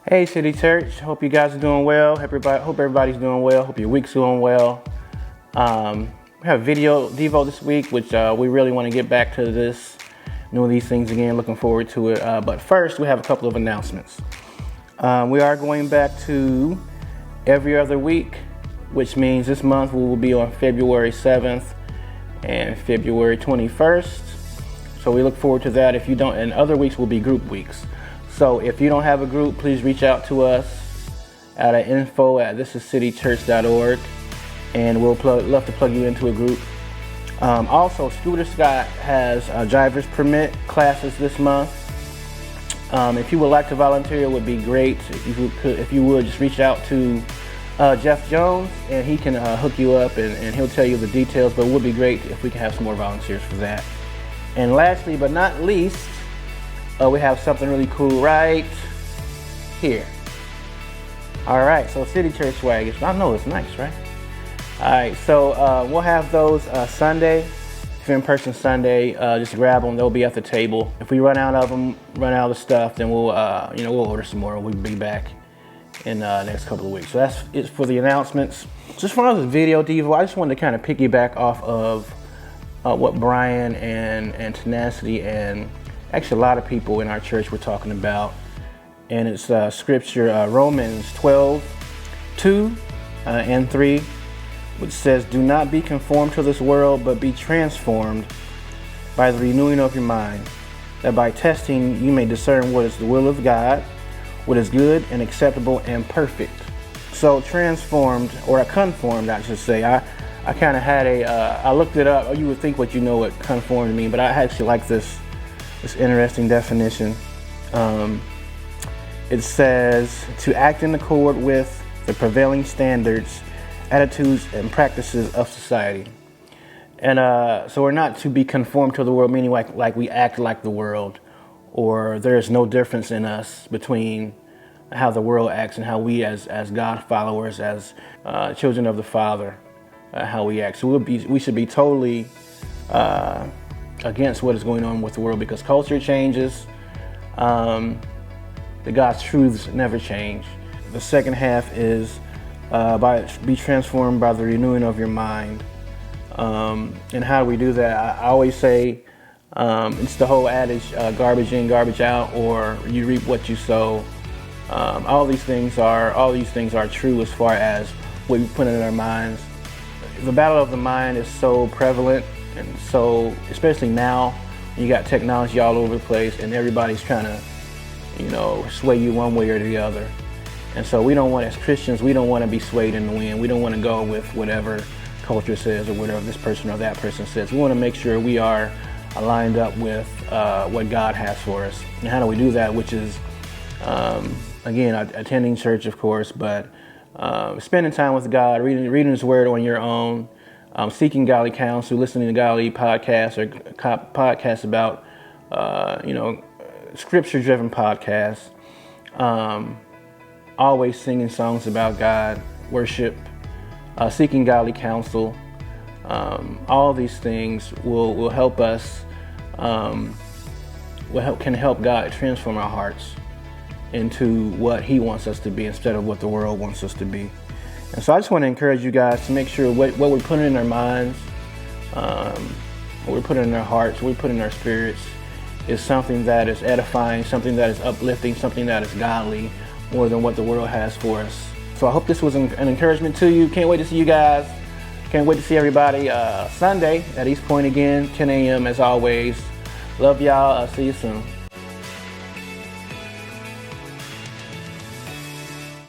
Hey City Church, hope you guys are doing well. Hope everybody's doing well. Hope your week's going well. We have video Devo this week, which we really want to get back to doing these things again. Looking forward to it. But first, we have a couple of announcements. We are going back to every other week, which means this month we will be on February 7th and February 21st. So we look forward to that. If you don't, and other weeks will be group weeks. So if you don't have a group, please reach out to us at info@thisiscitychurch.org, and we'll love to plug you into a group. Also, Scooter Scott has driver's permit classes this month. If you would like to volunteer, it would be great. If you would just reach out to Jeff Jones, and he can hook you up, and he'll tell you the details. But it would be great if we can have some more volunteers for that. And lastly, but not least, we have something really cool right here. All right, so City Church swag. I know it's nice, right? All right, so we'll have those Sunday. If you're in person Sunday, just grab them. They'll be at the table. If we run out of them, run out of stuff, then we'll order some more. We'll be back in the next couple of weeks. So that's it for the announcements. Just for this video, Devo, I just wanted to kind of piggyback off of what Brian and Tenacity and actually a lot of people in our church were talking about, and it's scripture, Romans 12:2 and 3, which says, "Do not be conformed to this world, but be transformed by the renewing of your mind, that by testing you may discern what is the will of God, what is good and acceptable and perfect." So transformed, or conformed, I should say. I kind of had I looked it up. You would think what what conformed mean, but I actually like this interesting definition. It says to act in accord with the prevailing standards, attitudes, and practices of society. And so we're not to be conformed to the world, meaning like we act like the world, or there is no difference in us between how the world acts and how we as God followers, as children of the Father, how we act. So we should be totally against what is going on with the world, because culture changes. The God's truths never change. The second half is be transformed by the renewing of your mind. And how do we do that? I always say it's the whole adage, garbage in, garbage out, or you reap what you sow. All these things are true as far as what we put in our minds. The battle of the mind is so prevalent. And so, especially now, you got technology all over the place, and everybody's trying to, sway you one way or the other. And so, as Christians, we don't want to be swayed in the wind. We don't want to go with whatever culture says or whatever this person or that person says. We want to make sure we are aligned up with what God has for us. And how do we do that? Which is, again, attending church, of course, but spending time with God, reading His Word on your own. Seeking godly counsel, listening to godly podcasts or podcasts about, scripture-driven podcasts. Always singing songs about God, worship, seeking godly counsel. All these things will help us. Can help God transform our hearts into what He wants us to be instead of what the world wants us to be. And so I just want to encourage you guys to make sure what we're putting in our minds, what we're putting in our hearts, what we put in our spirits is something that is edifying, something that is uplifting, something that is godly, more than what the world has for us. So I hope this was an encouragement to you. Can't wait to see you guys. Can't wait to see everybody Sunday at East Point again, 10 a.m. as always. Love y'all. I'll see you soon.